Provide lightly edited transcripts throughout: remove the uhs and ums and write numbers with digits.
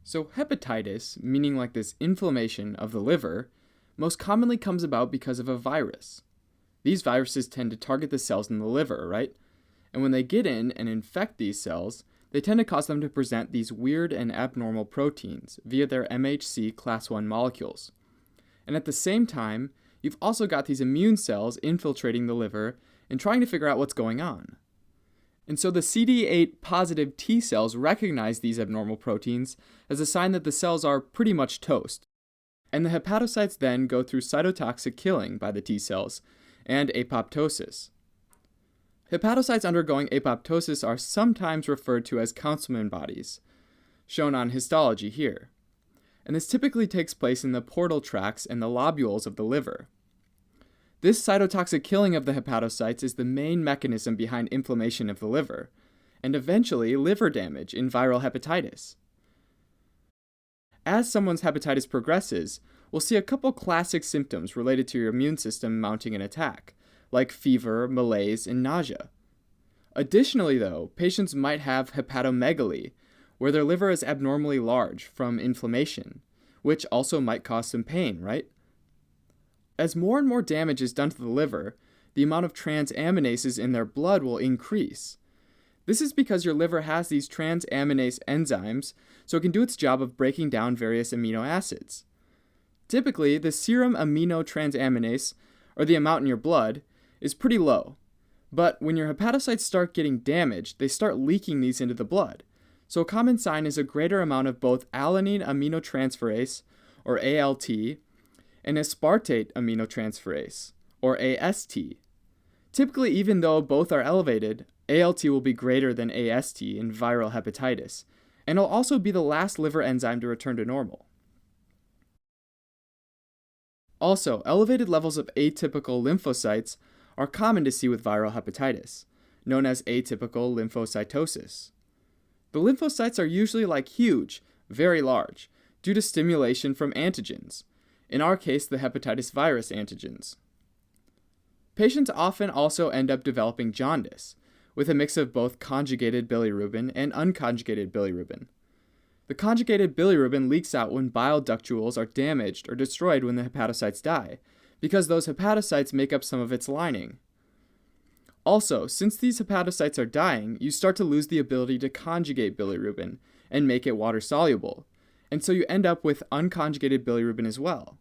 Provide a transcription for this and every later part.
So hepatitis, meaning like this inflammation of the liver, most commonly comes about because of a virus. These viruses tend to target the cells in the liver, right? And when they get in and infect these cells, they tend to cause them to present these weird and abnormal proteins via their MHC class 1 molecules. And at the same time, you've also got these immune cells infiltrating the liver and trying to figure out what's going on. And so the CD8 positive T cells recognize these abnormal proteins as a sign that the cells are pretty much toast. And the hepatocytes then go through cytotoxic killing by the T cells and apoptosis. Hepatocytes undergoing apoptosis are sometimes referred to as Councilman bodies, shown on histology here. And this typically takes place in the portal tracts and the lobules of the liver. This cytotoxic killing of the hepatocytes is the main mechanism behind inflammation of the liver, and eventually liver damage in viral hepatitis. As someone's hepatitis progresses, we'll see a couple classic symptoms related to your immune system mounting an attack, like fever, malaise, and nausea. Additionally, though, patients might have hepatomegaly, where their liver is abnormally large from inflammation, which also might cause some pain, right? As more and more damage is done to the liver, the amount of transaminases in their blood will increase. This is because your liver has these transaminase enzymes, so it can do its job of breaking down various amino acids. Typically, the serum aminotransaminase, or the amount in your blood, is pretty low. But when your hepatocytes start getting damaged, they start leaking these into the blood. So a common sign is a greater amount of both alanine aminotransferase, or ALT, and aspartate aminotransferase, or AST. Typically, even though both are elevated, ALT will be greater than AST in viral hepatitis, and it'll also be the last liver enzyme to return to normal. Also, elevated levels of atypical lymphocytes are common to see with viral hepatitis, known as atypical lymphocytosis. The lymphocytes are usually huge, very large, due to stimulation from antigens, in our case the hepatitis virus antigens. Patients often also end up developing jaundice, with a mix of both conjugated bilirubin and unconjugated bilirubin. The conjugated bilirubin leaks out when bile ductules are damaged or destroyed when the hepatocytes die, because those hepatocytes make up some of its lining. Also, since these hepatocytes are dying, you start to lose the ability to conjugate bilirubin and make it water-soluble, and so you end up with unconjugated bilirubin as well.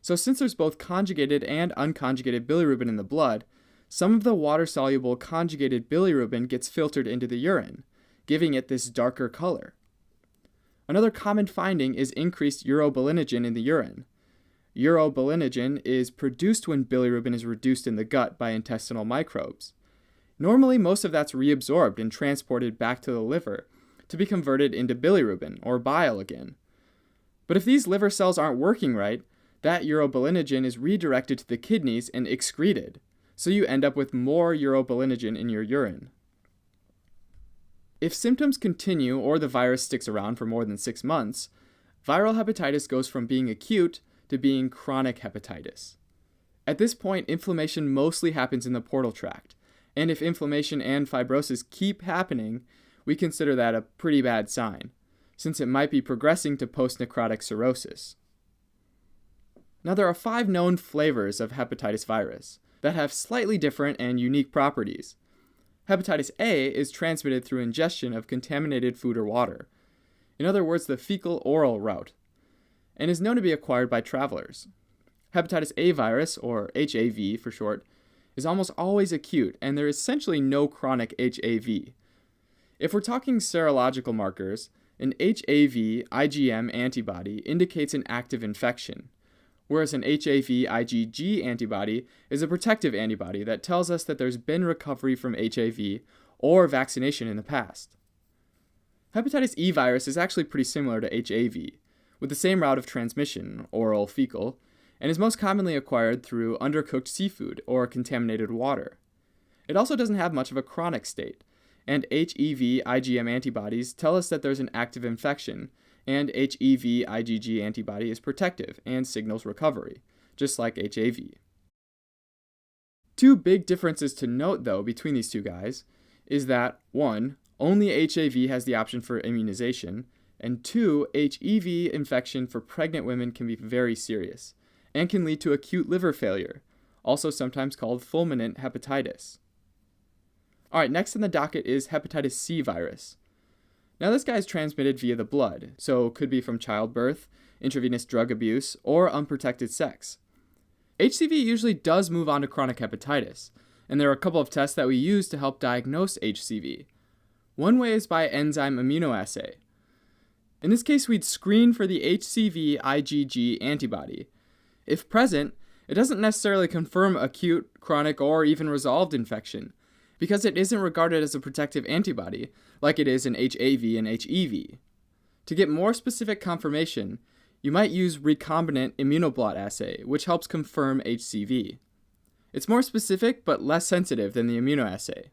So since there's both conjugated and unconjugated bilirubin in the blood, some of the water-soluble conjugated bilirubin gets filtered into the urine, giving it this darker color. Another common finding is increased urobilinogen in the urine. Urobilinogen is produced when bilirubin is reduced in the gut by intestinal microbes. Normally, most of that's reabsorbed and transported back to the liver to be converted into bilirubin, or bile again. But if these liver cells aren't working right, that urobilinogen is redirected to the kidneys and excreted, so you end up with more urobilinogen in your urine. If symptoms continue or the virus sticks around for more than 6 months, viral hepatitis goes from being acute to being chronic hepatitis. At this point, inflammation mostly happens in the portal tract, and if inflammation and fibrosis keep happening, we consider that a pretty bad sign, since it might be progressing to post-necrotic cirrhosis. Now, there are 5 known flavors of hepatitis virus that have slightly different and unique properties. Hepatitis A is transmitted through ingestion of contaminated food or water, in other words, the fecal-oral route, and is known to be acquired by travelers. Hepatitis A virus, or HAV for short, is almost always acute, and there is essentially no chronic HAV. If we're talking serological markers, an HAV IgM antibody indicates an active infection, whereas an HAV IgG antibody is a protective antibody that tells us that there's been recovery from HAV or vaccination in the past. Hepatitis E virus is actually pretty similar to HAV, with the same route of transmission, oral fecal, and is most commonly acquired through undercooked seafood or contaminated water. It also doesn't have much of a chronic state, and HEV IgM antibodies tell us that there's an active infection, and HEV IgG antibody is protective and signals recovery, just like HAV. 2 big differences to note, though, between these two guys is that, 1, only HAV has the option for immunization, And 2, HEV infection for pregnant women can be very serious and can lead to acute liver failure, also sometimes called fulminant hepatitis. Alright, next on the docket is hepatitis C virus. Now this guy is transmitted via the blood, so could be from childbirth, intravenous drug abuse, or unprotected sex. HCV usually does move on to chronic hepatitis, and there are a couple of tests that we use to help diagnose HCV. One way is by enzyme immunoassay. In this case, we'd screen for the HCV IgG antibody. If present, it doesn't necessarily confirm acute, chronic, or even resolved infection, because it isn't regarded as a protective antibody, like it is in HAV and HEV. To get more specific confirmation, you might use recombinant immunoblot assay, which helps confirm HCV. It's more specific but less sensitive than the immunoassay.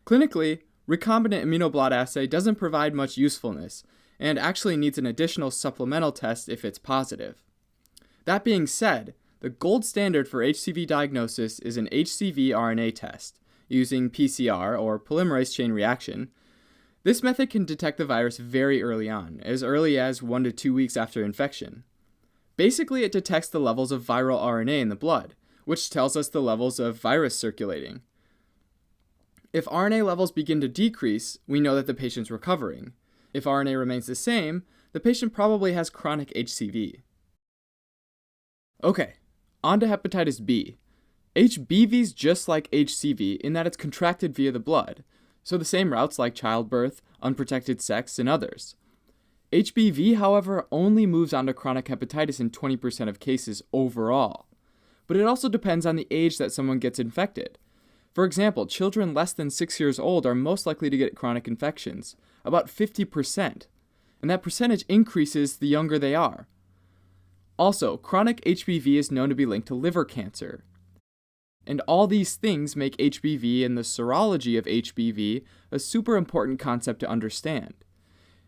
Clinically, recombinant immunoblot assay doesn't provide much usefulness, and actually needs an additional supplemental test if it's positive. That being said, the gold standard for HCV diagnosis is an HCV RNA test, using PCR, or polymerase chain reaction. This method can detect the virus very early on, as early as 1 to 2 weeks after infection. Basically, it detects the levels of viral RNA in the blood, which tells us the levels of virus circulating. If RNA levels begin to decrease, we know that the patient's recovering. If RNA remains the same, the patient probably has chronic HCV. Okay, on to hepatitis B. HBV is just like HCV in that it's contracted via the blood, so the same routes like childbirth, unprotected sex, and others. HBV, however, only moves on to chronic hepatitis in 20% of cases overall, but it also depends on the age that someone gets infected. For example, children less than 6 years old are most likely to get chronic infections, about 50%, and that percentage increases the younger they are. Also, chronic HBV is known to be linked to liver cancer. And all these things make HBV and the serology of HBV a super important concept to understand.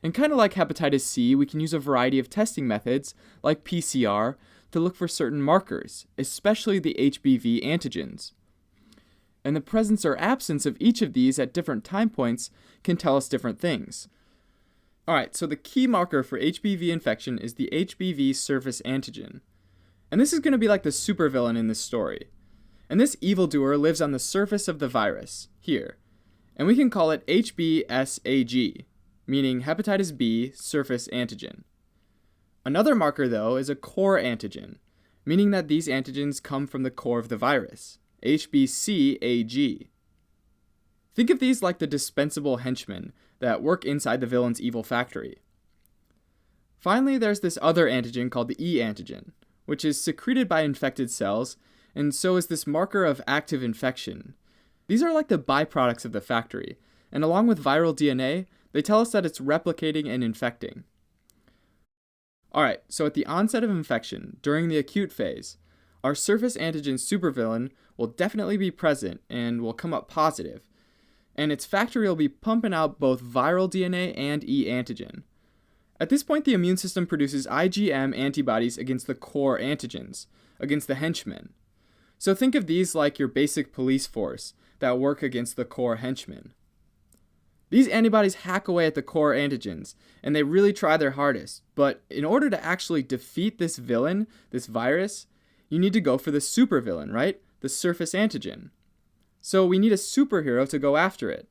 And kind of like hepatitis C, we can use a variety of testing methods, like PCR, to look for certain markers, especially the HBV antigens. And the presence or absence of each of these at different time points can tell us different things. Alright, so the key marker for HBV infection is the HBV surface antigen. And this is going to be like the supervillain in this story. And this evildoer lives on the surface of the virus, here. And we can call it HBsAg, meaning hepatitis B surface antigen. Another marker, though, is a core antigen, meaning that these antigens come from the core of the virus, HBcAg. Think of these like the dispensable henchmen that work inside the villain's evil factory. Finally, there's this other antigen called the E antigen, which is secreted by infected cells, and so is this marker of active infection. These are like the byproducts of the factory, and along with viral DNA, they tell us that it's replicating and infecting. Alright, so at the onset of infection, during the acute phase, our surface antigen supervillain will definitely be present and will come up positive, and its factory will be pumping out both viral DNA and E antigen. At this point, the immune system produces IgM antibodies against the core antigens, against the henchmen. So think of these like your basic police force that work against the core henchmen. These antibodies hack away at the core antigens, and they really try their hardest, but in order to actually defeat this villain, this virus, you need to go for the supervillain, right? The surface antigen. So we need a superhero to go after it.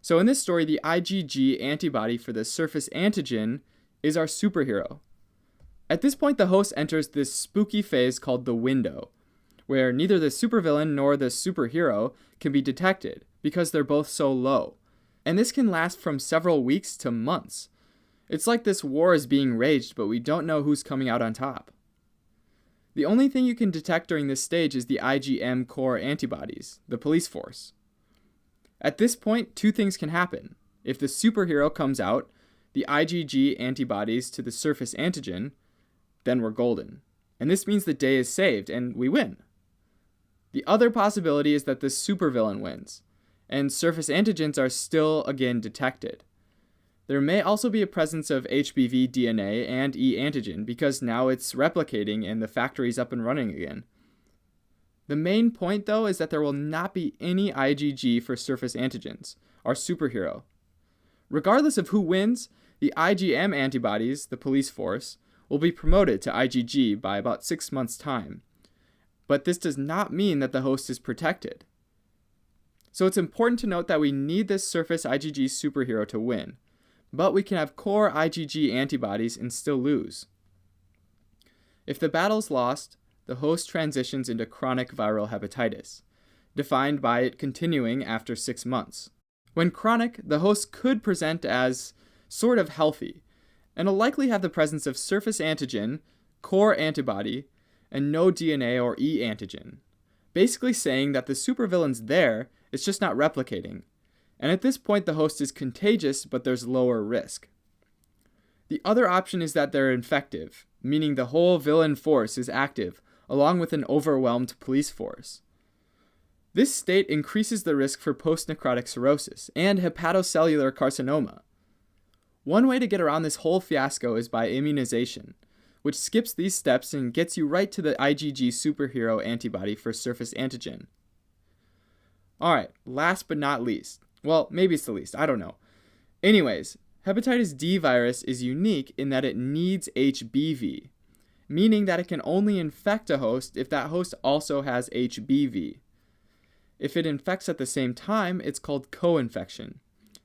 So in this story, the IgG antibody for the surface antigen is our superhero. At this point, the host enters this spooky phase called the window, where neither the supervillain nor the superhero can be detected because they're both so low. And this can last from several weeks to months. It's like this war is being waged, but we don't know who's coming out on top. The only thing you can detect during this stage is the IgM core antibodies, the police force. At this point, two things can happen. If the superhero comes out, the IgG antibodies to the surface antigen, then we're golden. And this means the day is saved and we win. The other possibility is that the supervillain wins, and surface antigens are still again detected. There may also be a presence of HBV DNA and E antigen because now it's replicating and the factory's up and running again. The main point, though, is that there will not be any IgG for surface antigens, our superhero. Regardless of who wins, the IgM antibodies, the police force, will be promoted to IgG by about 6 months' time. But this does not mean that the host is protected. So it's important to note that we need this surface IgG superhero to win, but we can have core IgG antibodies and still lose. If the battle's lost, the host transitions into chronic viral hepatitis, defined by it continuing after 6 months. When chronic, the host could present as sort of healthy, and will likely have the presence of surface antigen, core antibody, and no DNA or E antigen, basically saying that the supervillain's there, it's just not replicating, and at this point the host is contagious but there's lower risk. The other option is that they're infective, meaning the whole villain force is active, along with an overwhelmed police force. This state increases the risk for post-necrotic cirrhosis and hepatocellular carcinoma. One way to get around this whole fiasco is by immunization, which skips these steps and gets you right to the IgG superhero antibody for surface antigen. Alright, last but not least. Well, maybe it's the least, I don't know. Anyways, hepatitis D virus is unique in that it needs HBV, meaning that it can only infect a host if that host also has HBV. If it infects at the same time, it's called co-infection.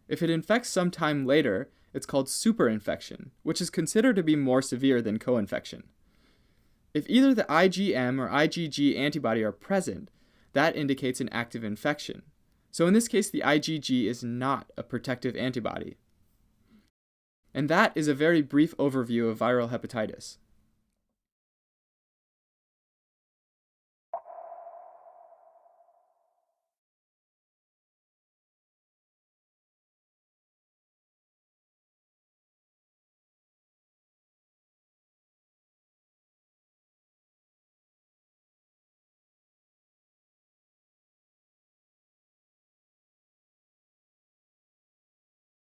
If it infects sometime later, it's called superinfection, which is considered to be more severe than co-infection. If either the IgM or IgG antibody are present, that indicates an active infection. So in this case, the IgG is not a protective antibody. And that is a very brief overview of viral hepatitis.